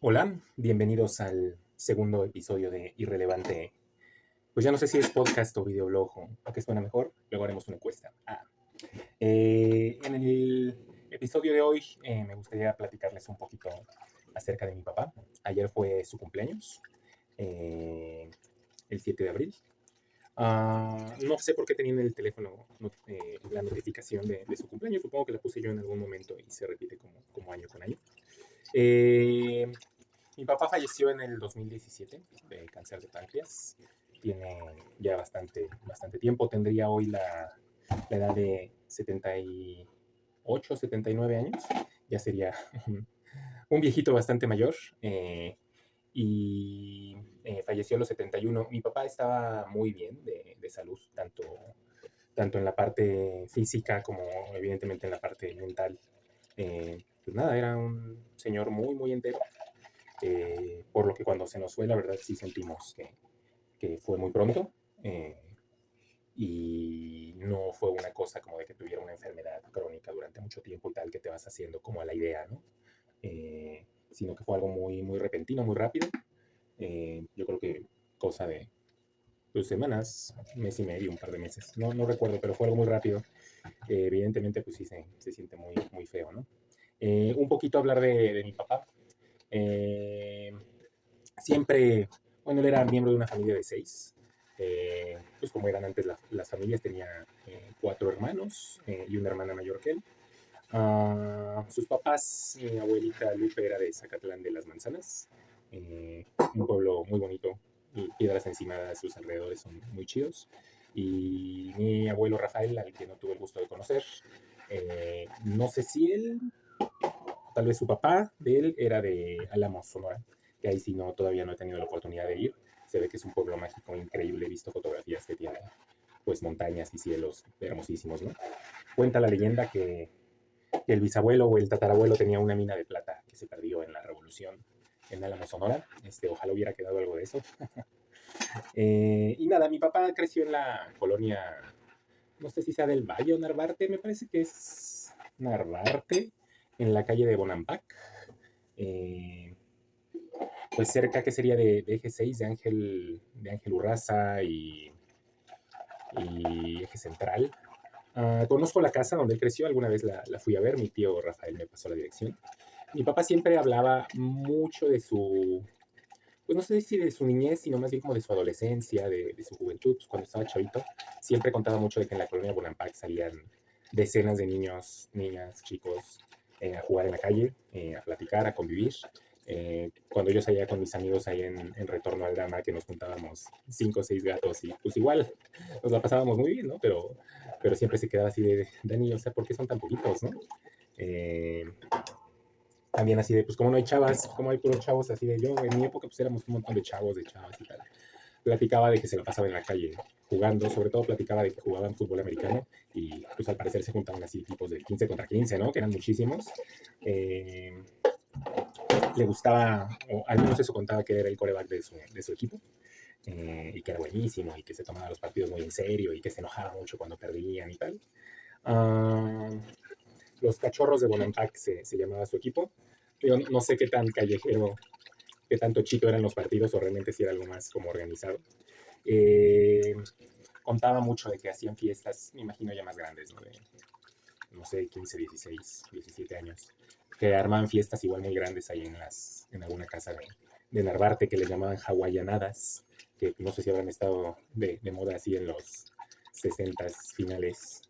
Hola, bienvenidos al segundo episodio de Irrelevante. Pues ya no sé si es podcast o videoblog o qué suena mejor, luego haremos una encuesta. En el episodio de hoy me gustaría platicarles un poquito acerca de mi papá. Ayer fue su cumpleaños, eh, el 7 de abril. No sé por qué tenía en el teléfono la notificación de su cumpleaños. Supongo que la puse yo en algún momento y se repite como año con año. Eh, Mi papá falleció en el 2017 de cáncer de páncreas. Tiene ya bastante tiempo. Tendría hoy la edad de 78, 79 años. Ya sería un viejito bastante mayor. Y falleció a los 71. Mi papá estaba muy bien de salud, tanto en la parte física como evidentemente en la parte mental. Pues nada, era un señor muy entero. Por lo que cuando se nos fue, la verdad sí sentimos que fue muy pronto. Y no fue una cosa como de que tuviera una enfermedad crónica durante mucho tiempo y tal, que te vas haciendo como a la idea, ¿no? Sino que fue algo muy repentino, muy rápido. Yo creo que cosa de 2 semanas, mes y medio, un par de meses. No recuerdo, pero fue algo muy rápido. Evidentemente, pues sí se siente muy feo, ¿no? Un poquito hablar de mi papá. Eh, Siempre, bueno, él era miembro de una familia de 6. Pues como eran antes las familias, tenía 4 hermanos y una hermana mayor que él. Sus papás, mi abuelita Lupe era de Zacatlán de las Manzanas, eh, un pueblo muy bonito, y Piedras Encimadas, sus alrededores son muy chidos. Y mi abuelo Rafael, al que no tuve el gusto de conocer, no sé si él, tal vez su papá de él era de Álamos, Sonora, que ahí sí todavía no he tenido la oportunidad de ir. Se ve que es un pueblo mágico increíble, he visto fotografías que tiene pues montañas y cielos hermosísimos, ¿no? Cuenta la leyenda que el bisabuelo o el tatarabuelo tenía una mina de plata que se perdió en la revolución en Álamos, Sonora. Ojalá hubiera quedado algo de eso. Y nada, mi papá creció en la colonia, no sé si sea del Valle o Narvarte, me parece que es Narvarte, en la calle de Bonampak. Eh, pues cerca, que sería de Eje 6, de Ángel Urraza y Eje Central. Conozco la casa donde él creció, alguna vez la fui a ver, mi tío Rafael me pasó la dirección. Mi papá siempre hablaba mucho de pues no sé si de su niñez, sino más bien como de su adolescencia, de su juventud, pues cuando estaba chavito. Siempre contaba mucho de que en la colonia Bonampak salían decenas de niños, niñas, chicos a jugar en la calle, a platicar, a convivir. Cuando yo salía con mis amigos ahí en Retorno al Dama, que nos juntábamos 5 o 6 gatos y pues igual nos la pasábamos muy bien, ¿no? Pero siempre se quedaba así de, Dani, o sea, ¿por qué son tan poquitos, no? Eh, También así de, pues como no hay chavas, como hay puros chavos, así de yo, en mi época pues éramos un montón de chavos, de chavas y tal. Platicaba de que se la pasaba en la calle jugando, sobre todo platicaba de que jugaban fútbol americano y pues al parecer se juntaban así tipos de 15 contra 15, ¿no? Que eran muchísimos. Eh, Le gustaba, o al menos eso contaba, que era el coreback de su equipo. Y que era buenísimo y que se tomaba los partidos muy en serio y que se enojaba mucho cuando perdían y tal. Uh, los Cachorros de Bonampak se llamaba su equipo. Yo no sé qué tan callejero, qué tanto chito eran los partidos o realmente si era algo más como organizado. Eh, Contaba mucho de que hacían fiestas, me imagino ya más grandes, ¿no? De, no sé, 15, 16, 17 años, que armaban fiestas igual muy grandes ahí en alguna casa de Narvarte, que les llamaban hawaianadas, que no sé si habrán estado de moda así en los 60 finales,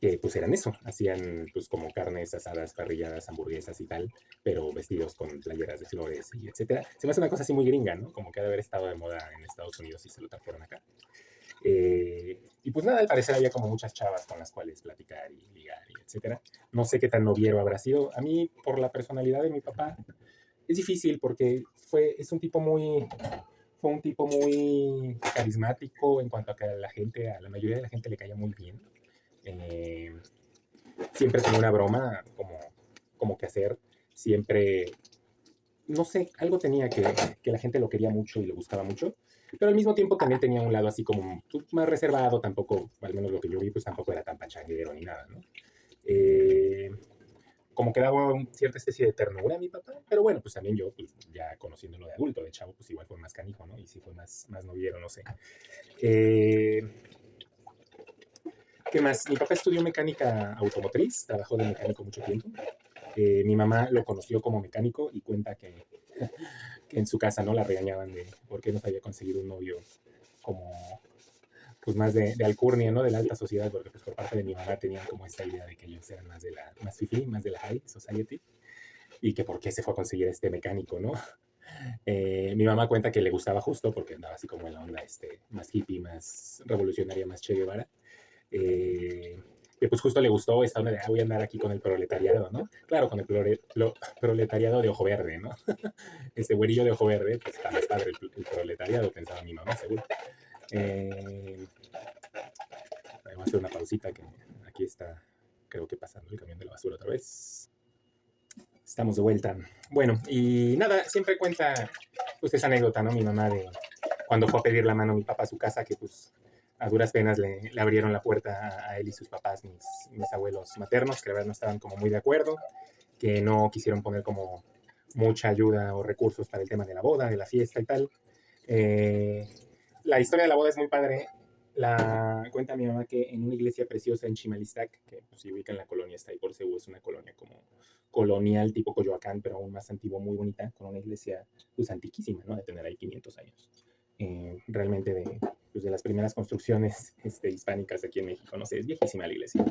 que pues eran eso, hacían pues como carnes asadas, parrilladas, hamburguesas y tal, pero vestidos con playeras de flores y etcétera. Se me hace una cosa así muy gringa, ¿no? Como que ha de haber estado de moda en Estados Unidos y se lo trajeron acá. Y pues nada, al parecer había como muchas chavas con las cuales platicar y ligar y etcétera. No sé qué tan noviero habrá sido. A mí, por la personalidad de mi papá, es difícil porque fue un tipo muy carismático en cuanto a que a la mayoría de la gente le caía muy bien. Eh, Siempre tenía una broma como que hacer, siempre, no sé, algo tenía que la gente lo quería mucho y le gustaba mucho, pero al mismo tiempo también tenía un lado así como más reservado, tampoco, al menos lo que yo vi, pues tampoco era tan pachanguero ni nada, ¿no? Eh, como que daba cierta especie de ternura a mi papá, pero bueno, pues también yo, pues ya conociéndolo de adulto, de chavo, pues igual fue más canijo, ¿no? Y sí fue más noviero, no sé. Eh, ¿Qué más? Mi papá estudió mecánica automotriz, trabajó de mecánico mucho tiempo. Mi mamá lo conoció como mecánico y cuenta que en su casa no la regañaban de por qué no se había conseguido un novio como pues más de alcurnia, ¿no? De la alta sociedad, porque pues por parte de mi mamá tenían como esta idea de que ellos eran más fifí, más de la high society, y que por qué se fue a conseguir este mecánico, ¿no? Mi mamá cuenta que le gustaba justo porque andaba así como en la onda más hippie, más revolucionaria, más Che Guevara. Que pues justo le gustó esta onda de, voy a andar aquí con el proletariado, ¿no? Claro, con el proletariado de ojo verde, ¿no? Este güerillo de ojo verde, pues está más padre el proletariado, pensaba mi mamá, seguro. Eh, Vamos a hacer una pausita que aquí está, creo que pasando el camión de la basura otra vez. Estamos de vuelta. Bueno, y nada, siempre cuenta pues esa anécdota, ¿no? Mi mamá de cuando fue a pedir la mano a mi papá a su casa, que pues a duras penas le abrieron la puerta a él y sus papás, mis abuelos maternos, que la verdad no estaban como muy de acuerdo, que no quisieron poner como mucha ayuda o recursos para el tema de la boda, de la fiesta y tal. Eh, la historia de la boda es muy padre. La cuenta mi mamá que en una iglesia preciosa en Chimalistac, que pues, se ubica en la colonia, está ahí por Ceú, es una colonia como colonial tipo Coyoacán, pero aún más antiguo, muy bonita, con una iglesia pues antiquísima, ¿no? De tener ahí 500 años. Realmente pues, de las primeras construcciones hispánicas aquí en México, no sé, es viejísima la iglesia.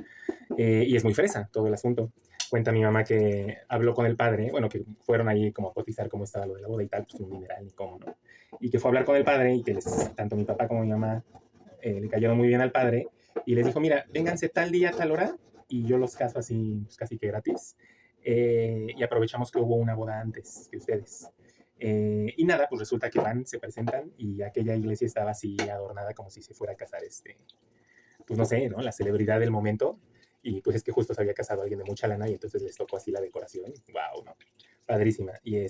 Y es muy fresa todo el asunto. Cuenta mi mamá que habló con el padre, bueno, que fueron ahí como a cotizar cómo estaba lo de la boda y tal, pues un dineral ni cómo, ¿no? Y que fue a hablar con el padre y que tanto mi papá como mi mamá le cayeron muy bien al padre y les dijo, mira, vénganse tal día, tal hora y yo los caso así, pues casi que gratis. Y aprovechamos que hubo una boda antes que ustedes. Y nada, pues resulta que van, se presentan y aquella iglesia estaba así adornada como si se fuera a casar pues no sé, ¿no? La celebridad del momento. Y pues es que justo se había casado alguien de mucha lana y entonces les tocó así la decoración. Wow, ¿no? Padrísima. Y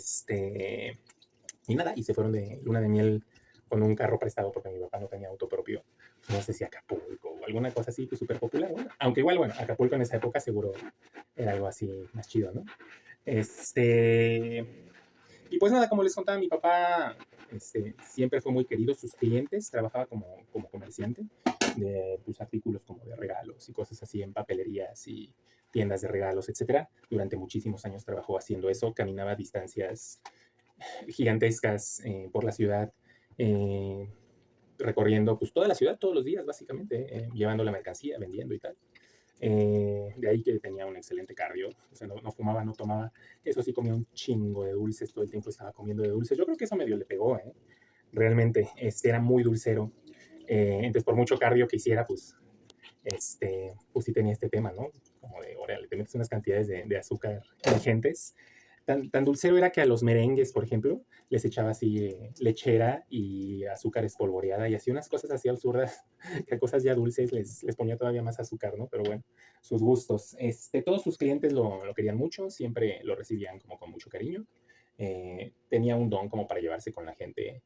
nada, y se fueron de luna de miel con un carro prestado porque mi papá no tenía auto propio. No sé si Acapulco o alguna cosa así, pues súper popular. Bueno, aunque igual, bueno, Acapulco en esa época seguro era algo así más chido, ¿no? Y pues nada, como les contaba, mi papá siempre fue muy querido. Sus clientes, trabajaba como comerciante de pues, artículos como de regalos y cosas así en papelerías y tiendas de regalos, etcétera. Durante muchísimos años trabajó haciendo eso, caminaba distancias gigantescas por la ciudad, eh, recorriendo pues toda la ciudad todos los días, básicamente, llevando la mercancía, vendiendo y tal. De ahí que tenía un excelente cardio, o sea, no fumaba, no tomaba, eso sí comía un chingo de dulces, todo el tiempo estaba comiendo de dulces, yo creo que eso medio le pegó, realmente, era muy dulcero, entonces por mucho cardio que hiciera, pues sí tenía este tema, ¿no? Como de, órale, te metes unas cantidades de azúcar ingentes. Tan dulcero era que a los merengues, por ejemplo, les echaba así lechera y azúcar espolvoreada y así unas cosas así absurdas, que a cosas ya dulces les ponía todavía más azúcar, ¿no? Pero bueno, sus gustos. Todos sus clientes lo querían mucho, siempre lo recibían como con mucho cariño. Tenía un don como para llevarse con la gente,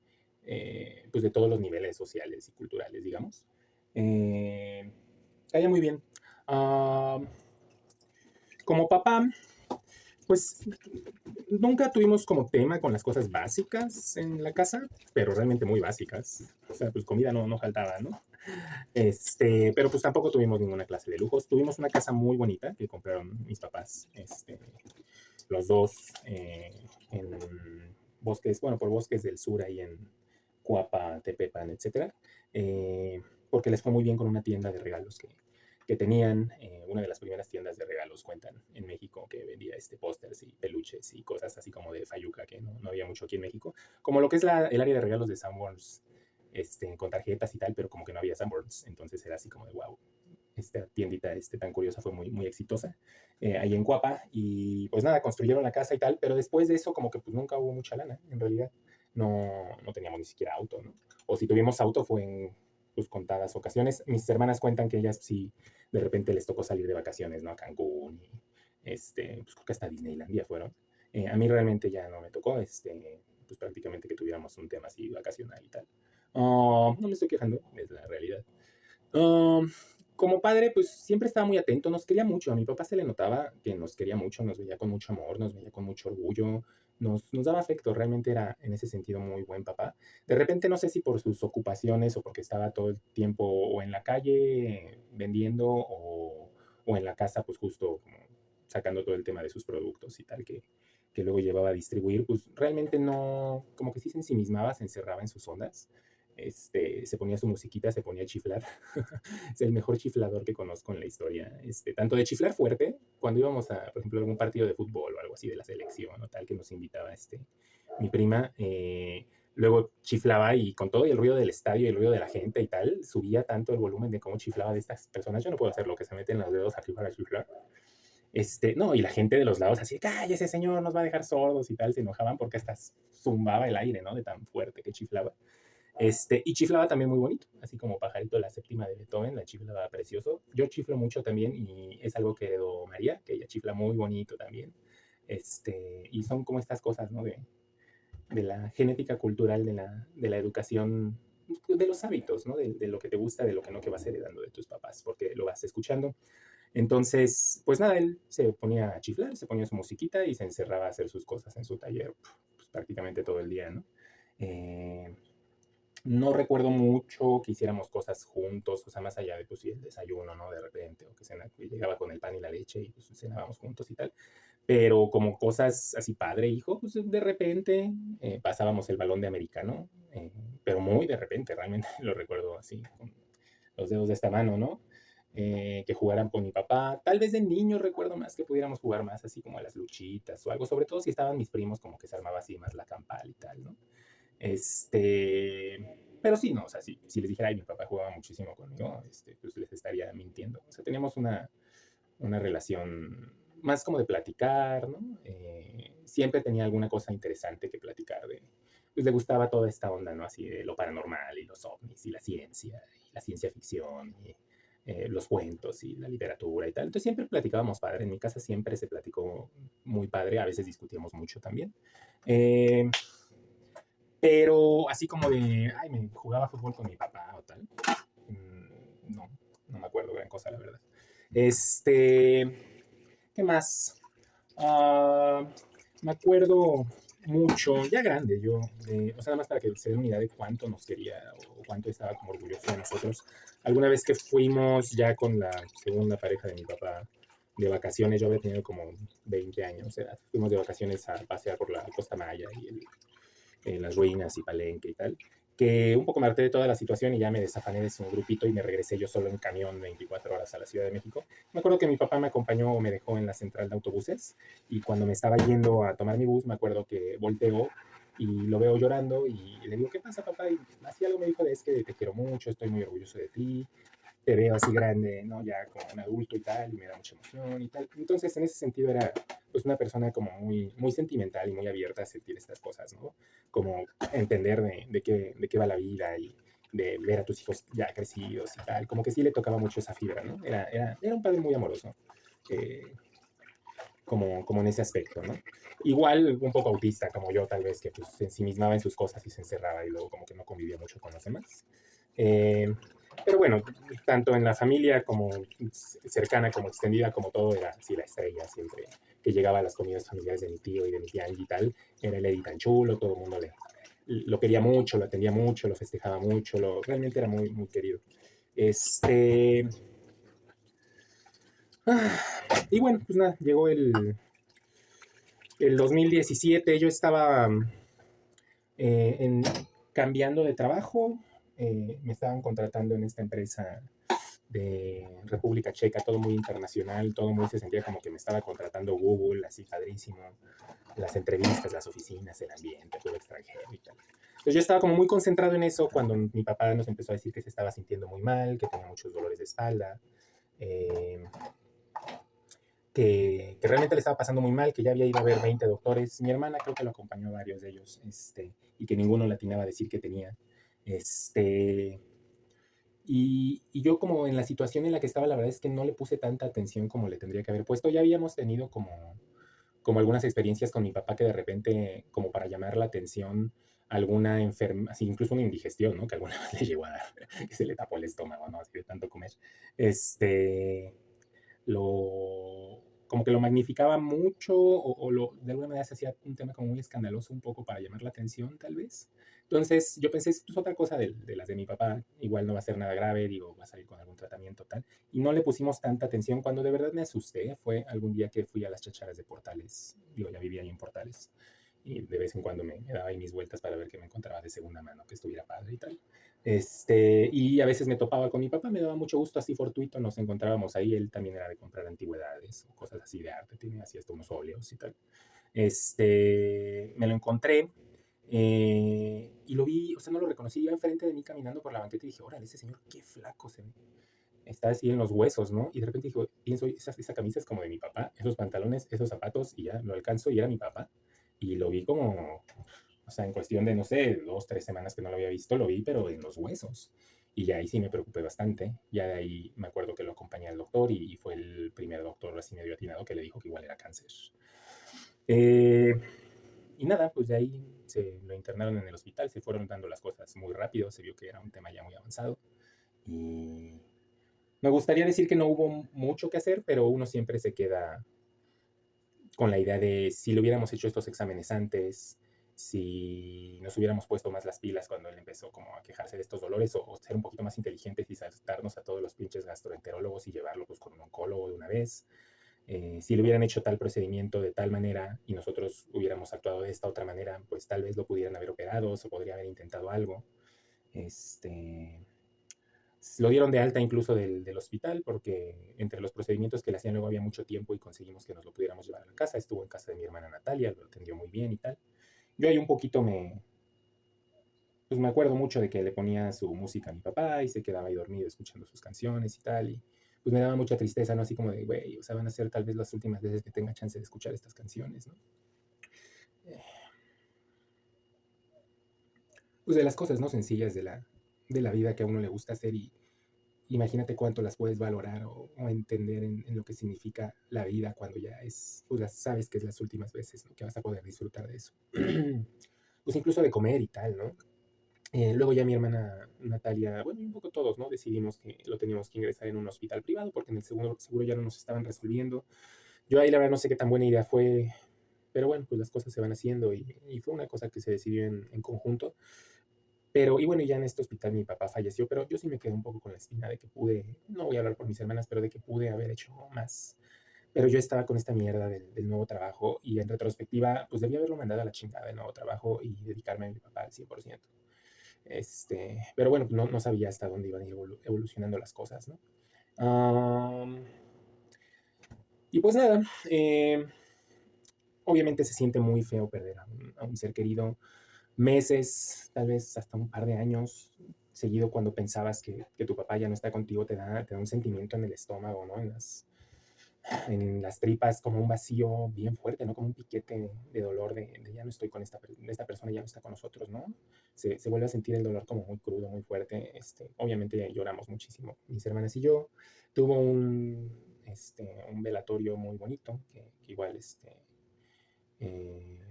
pues de todos los niveles sociales y culturales, digamos. Caía muy bien. Uh, Como papá, pues nunca tuvimos como tema con las cosas básicas en la casa, pero realmente muy básicas. O sea, pues comida no faltaba, ¿no? Pero pues tampoco tuvimos ninguna clase de lujos. Tuvimos una casa muy bonita que compraron mis papás, los dos, en bosques, bueno, por bosques del sur, ahí en Cuapa, Tepepan, etcétera, porque les fue muy bien con una tienda de regalos que tenían, una de las primeras tiendas de regalos, cuentan, en México, que vendía pósters y peluches y cosas así como de Fayuca, que no había mucho aquí en México, como lo que es el área de regalos de Sanborns, con tarjetas y tal, pero como que no había Sanborns, entonces era así como de wow, esta tiendita tan curiosa fue muy, muy exitosa, ahí en Cuapa, y pues nada, construyeron la casa y tal, pero después de eso como que pues nunca hubo mucha lana, en realidad, no teníamos ni siquiera auto, ¿no? O si tuvimos auto fue en pues contadas ocasiones. Mis hermanas cuentan que ellas sí, de repente les tocó salir de vacaciones, ¿no? A Cancún y pues creo que hasta Disneylandia fueron. A mí realmente ya no me tocó, pues prácticamente que tuviéramos un tema así vacacional y tal. No me estoy quejando, es la realidad. Um, como padre, pues siempre estaba muy atento, nos quería mucho. A mi papá se le notaba que nos quería mucho, nos veía con mucho amor, nos veía con mucho orgullo, nos daba afecto. Realmente era en ese sentido muy buen papá. De repente, no sé si por sus ocupaciones o porque estaba todo el tiempo o en la calle vendiendo o en la casa, pues justo como sacando todo el tema de sus productos y tal, que luego llevaba a distribuir, pues realmente no, como que sí se ensimismaba, se encerraba en sus ondas. Se ponía su musiquita, se ponía a chiflar. Es el mejor chiflador que conozco en la historia. Tanto de chiflar fuerte, cuando íbamos a, por ejemplo, algún partido de fútbol o algo así de la selección o tal, que nos invitaba mi prima, luego chiflaba y con todo y el ruido del estadio y el ruido de la gente y tal, subía tanto el volumen de cómo chiflaba de estas personas. Yo no puedo hacer lo que se meten los dedos arriba para chiflar. No, y la gente de los lados así, cállese señor, nos va a dejar sordos y tal, se enojaban porque hasta zumbaba el aire, ¿no? De tan fuerte que chiflaba. Y chiflaba también muy bonito, así como Pajarito, la séptima de Beethoven, la chiflaba precioso. Yo chiflo mucho también y es algo que heredó María, que ella chifla muy bonito también. Y son como estas cosas, ¿no? De la genética cultural, de la educación, de los hábitos, ¿no? De lo que te gusta, de lo que no, que vas heredando de tus papás, porque lo vas escuchando. Entonces, pues nada, él se ponía a chiflar, se ponía su musiquita y se encerraba a hacer sus cosas en su taller, pues, prácticamente todo el día, ¿no? Eh, no recuerdo mucho que hiciéramos cosas juntos, o sea, más allá de pues sí, el desayuno, ¿no? De repente, o que llegaba con el pan y la leche y pues cenábamos juntos y tal. Pero como cosas así padre, hijo, pues de repente pasábamos el balón de americano, pero muy de repente, realmente lo recuerdo así, con los dedos de esta mano, ¿no? Que jugaran con mi papá. Tal vez de niño recuerdo más que pudiéramos jugar más así como a las luchitas o algo, sobre todo si estaban mis primos, como que se armaba así más la campal y tal, ¿no? Pero sí, no, o sea, si les dijera, ay, mi papá jugaba muchísimo conmigo, pues les estaría mintiendo. O sea, teníamos una relación más como de platicar, ¿no? Siempre tenía alguna cosa interesante que platicar pues le gustaba toda esta onda, ¿no? Así de lo paranormal y los ovnis y la ciencia ficción y los cuentos y la literatura y tal. Entonces siempre platicábamos padre. En mi casa siempre se platicó muy padre. A veces discutíamos mucho también. Eh, pero así como de, ay, me jugaba fútbol con mi papá o tal. No, no me acuerdo gran cosa, la verdad. ¿Qué más? Ah, me acuerdo mucho, ya grande, yo, o sea, nada más para que se den una idea de cuánto nos quería o cuánto estaba como orgulloso de nosotros. Alguna vez que fuimos ya con la segunda pareja de mi papá de vacaciones, yo había tenido como 20 años, o sea, fuimos de vacaciones a pasear por la Costa Maya y en las ruinas y Palenque y tal, que un poco me harté de toda la situación y ya me desafané de su grupito y me regresé yo solo en camión 24 horas a la Ciudad de México. Me acuerdo que mi papá me acompañó o me dejó en la central de autobuses y cuando me estaba yendo a tomar mi bus, me acuerdo que volteó y lo veo llorando y le digo, ¿qué pasa, papá? Y así algo me dijo de es que te quiero mucho, estoy muy orgulloso de ti, te veo así grande, ¿no? Ya como un adulto y tal, y me da mucha emoción y tal. Entonces, en ese sentido era pues una persona como muy, muy sentimental y muy abierta a sentir estas cosas, ¿no? Como entender de qué va la vida y de ver a tus hijos ya crecidos y tal. Como que sí le tocaba mucho esa fibra, ¿no? Era un padre muy amoroso. Eh, como en ese aspecto, ¿no? Igual un poco autista, como yo tal vez, que pues se ensimismaba en sus cosas y se encerraba y luego como que no convivía mucho con los demás. Eh, pero bueno, tanto en la familia como cercana, como extendida, como todo, era así la estrella siempre que llegaba a las comidas familiares de mi tío y de mi tía Angie y tal, era el Eddie tan chulo, todo el mundo lo quería mucho, lo atendía mucho, lo festejaba mucho, realmente era muy, muy querido. Este, ah, y bueno, pues nada, llegó el 2017, yo estaba eh, en- cambiando de trabajo, me estaban contratando en esta empresa de República Checa, todo muy internacional, todo muy se sentía como que me estaba contratando Google, así padrísimo, las entrevistas, las oficinas, el ambiente, todo extranjero y tal. Entonces yo estaba como muy concentrado en eso cuando mi papá nos empezó a decir que se estaba sintiendo muy mal, que tenía muchos dolores de espalda, eh, que realmente le estaba pasando muy mal, que ya había ido a ver 20 doctores. Mi hermana creo que lo acompañó a varios de ellos, y que ninguno le atinaba a decir que tenía. Este, y yo como en la situación en la que estaba, la verdad es que no le puse tanta atención como le tendría que haber puesto. Ya habíamos tenido como algunas experiencias con mi papá que de repente, como para llamar la atención, alguna enfermedad, así incluso una indigestión, ¿no? Que alguna vez le llegó a dar, que se le tapó el estómago, ¿no? Así de tanto comer. Este, como que lo magnificaba mucho de alguna manera se hacía un tema como muy escandaloso un poco para llamar la atención, tal vez. Entonces yo pensé, pues otra cosa de las de mi papá, igual no va a ser nada grave, digo, va a salir con algún tratamiento tal. Y no le pusimos tanta atención cuando de verdad me asusté. Fue algún día que fui a las chacharas de Portales, digo, ya vivía ahí en Portales. Y de vez en cuando me daba ahí mis vueltas para ver que me encontraba de segunda mano, que estuviera padre y tal. Y a veces me topaba con mi papá, me daba mucho gusto, así fortuito, nos encontrábamos ahí, él también era de comprar antigüedades o cosas así de arte, tenía así hasta unos óleos y tal. Me lo encontré y lo vi, o sea, no lo reconocí, iba enfrente de mí caminando por la banqueta y dije, órale, ese señor, qué flaco se ve. Está así en los huesos, ¿no? Y de repente dije, pienso, esa camisa es como de mi papá, esos pantalones, esos zapatos, y ya lo alcanzo y era mi papá. Y lo vi como, o sea, en cuestión de, no sé, 2, 3 semanas que no lo había visto, lo vi, pero en los huesos. Y ya ahí sí me preocupé bastante. Ya de ahí me acuerdo que lo acompañé al doctor y fue el primer doctor así medio atinado que le dijo que igual era cáncer. Eh, y nada, pues de ahí se lo internaron en el hospital, se fueron dando las cosas muy rápido, se vio que era un tema ya muy avanzado. Y me gustaría decir que no hubo mucho que hacer, pero uno siempre se queda con la idea de si le hubiéramos hecho estos exámenes antes, si nos hubiéramos puesto más las pilas cuando él empezó como a quejarse de estos dolores o ser un poquito más inteligentes y saltarnos a todos los pinches gastroenterólogos y llevarlo pues con un oncólogo de una vez. Si le hubieran hecho tal procedimiento de tal manera y nosotros hubiéramos actuado de esta otra manera, pues tal vez lo pudieran haber operado, o podría haber intentado algo. Este, lo dieron de alta incluso del hospital porque entre los procedimientos que le hacían luego había mucho tiempo y conseguimos que nos lo pudiéramos llevar a la casa. Estuvo en casa de mi hermana Natalia, lo atendió muy bien y tal. Yo ahí un poquito pues me acuerdo mucho de que le ponía su música a mi papá y se quedaba ahí dormido escuchando sus canciones y tal. Y pues me daba mucha tristeza, ¿no? Así como de, güey, o sea, van a ser tal vez las últimas veces que tenga chance de escuchar estas canciones, ¿no? Pues de las cosas, ¿no? Sencillas de la vida que a uno le gusta hacer y imagínate cuánto las puedes valorar o entender en lo que significa la vida cuando ya pues las sabes que es las últimas veces, ¿no? Que vas a poder disfrutar de eso. Pues incluso de comer y tal, ¿no? Luego ya mi hermana Natalia, bueno, y un poco todos, ¿no? Decidimos que lo teníamos que ingresar en un hospital privado porque en el seguro ya no nos estaban resolviendo. Yo ahí la verdad no sé qué tan buena idea fue, pero bueno, pues las cosas se van haciendo y fue una cosa que se decidió en conjunto. Pero, y bueno, ya en este hospital mi papá falleció, pero yo sí me quedé un poco con la espina de que pude, no voy a hablar por mis hermanas, pero de que pude haber hecho más. Pero yo estaba con esta mierda del nuevo trabajo y en retrospectiva, pues debía haberlo mandado a la chingada del nuevo trabajo y dedicarme a mi papá al 100%. Pero bueno, no sabía hasta dónde iban a ir evolucionando las cosas, ¿no? Um, y pues nada, obviamente se siente muy feo perder a un ser querido meses, tal vez hasta un par de años seguido cuando pensabas que tu papá ya no está contigo, te da un sentimiento en el estómago, ¿no? En las tripas, como un vacío bien fuerte, ¿no? Como un piquete de dolor de ya no estoy con esta persona, ya no está con nosotros, ¿no? Se vuelve a sentir el dolor como muy crudo, muy fuerte. Obviamente lloramos muchísimo, mis hermanas y yo. Tuvo un velatorio muy bonito, que igual,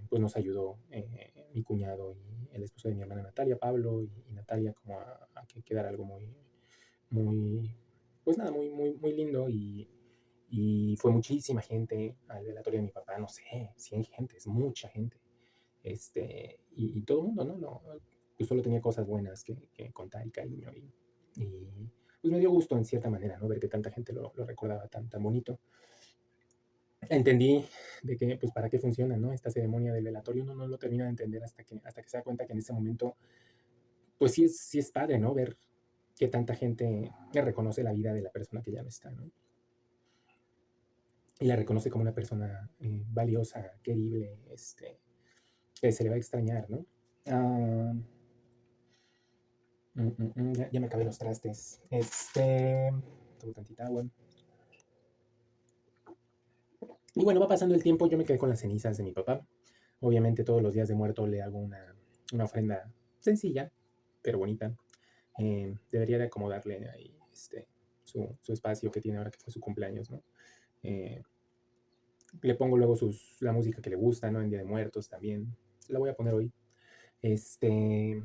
pues nos ayudó mi cuñado y el esposo de mi hermana Natalia, Pablo y Natalia, como a que quedara algo muy, muy, pues nada, muy, muy, muy lindo y fue muchísima gente al velatorio de mi papá, no sé, 100 gente, es mucha gente. Y todo el mundo, ¿no? No, yo solo tenía cosas buenas que contar y cariño y pues me dio gusto en cierta manera, ¿no? Ver que tanta gente lo recordaba tan bonito. Entendí de que, pues, para qué funciona, ¿no? Esta ceremonia del velatorio, uno no lo termina de entender hasta que se da cuenta que en ese momento, pues sí es padre, ¿no? Ver que tanta gente reconoce la vida de la persona que ya no está, ¿no? Y la reconoce como una persona valiosa, querible, que se le va a extrañar, ¿no? Ah, ya me acabé los trastes. Tomo tantita agua. Y bueno, va pasando el tiempo, yo me quedé con las cenizas de mi papá. Obviamente todos los días de muerto le hago una ofrenda sencilla, pero bonita. Debería de acomodarle ahí su espacio que tiene ahora que fue su cumpleaños, ¿no? Eh, Le pongo luego la música que le gusta, ¿no? En Día de Muertos también. La voy a poner hoy. Este,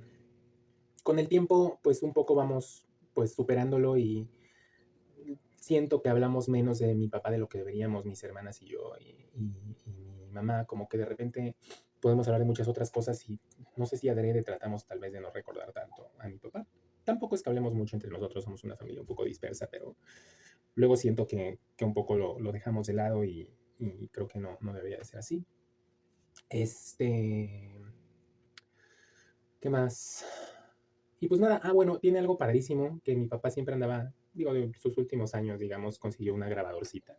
con el tiempo, pues un poco vamos pues superándolo y siento que hablamos menos de mi papá de lo que deberíamos, mis hermanas y yo, y mi mamá, como que de repente podemos hablar de muchas otras cosas y no sé si adrede tratamos tal vez de no recordar tanto a mi papá. Tampoco es que hablemos mucho entre nosotros, somos una familia un poco dispersa, pero luego siento que un poco lo dejamos de lado y creo que no debería de ser así. Este, ¿Qué más? Y pues nada, bueno, tiene algo padrísimo que mi papá siempre andaba, digo, de sus últimos años, digamos, consiguió una grabadorcita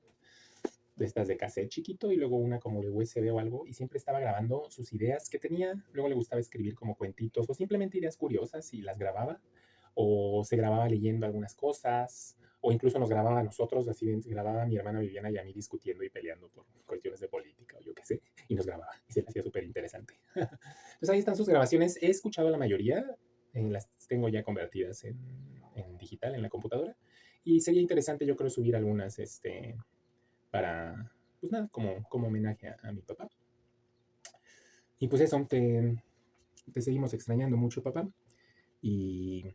de estas de cassette chiquito y luego una como de USB o algo, y siempre estaba grabando sus ideas que tenía. Luego le gustaba escribir como cuentitos o simplemente ideas curiosas y las grababa, o se grababa leyendo algunas cosas, o incluso nos grababa a nosotros, así grababa a mi hermana Viviana y a mí discutiendo y peleando por cuestiones de política o yo qué sé, y nos grababa y se le hacía súper interesante. Entonces ahí están sus grabaciones. He escuchado la mayoría, las tengo ya convertidas en digital en la computadora. Y sería interesante, yo creo, subir algunas para, pues nada, como homenaje a mi papá. Y pues eso, te seguimos extrañando mucho, papá. Y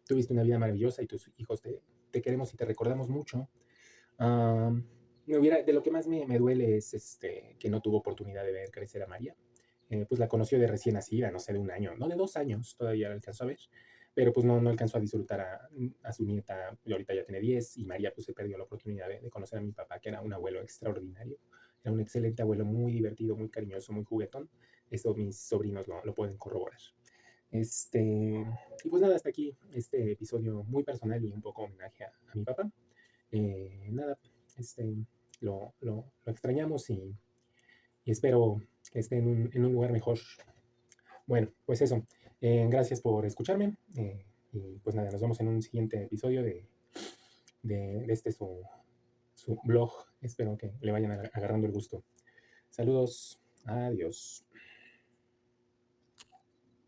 tuviste una vida maravillosa y tus hijos te queremos y te recordamos mucho. Um, de lo que más me duele es que no tuvo oportunidad de ver crecer a María. Pues la conoció de recién nacida, no sé, de un año, no de 2 años, todavía la alcanzó a ver, pero pues no alcanzó a disfrutar a su nieta, y ahorita ya tiene 10, y María pues se perdió la oportunidad de conocer a mi papá, que era un abuelo extraordinario, era un excelente abuelo, muy divertido, muy cariñoso, muy juguetón. Eso mis sobrinos lo pueden corroborar. Y pues nada, hasta aquí este episodio muy personal y un poco homenaje a mi papá. Nada, este, lo extrañamos y espero que esté en un lugar mejor. Bueno, pues eso. Gracias por escucharme. Y pues nada, nos vemos en un siguiente episodio de su blog. Espero que le vayan agarrando el gusto. Saludos. Adiós.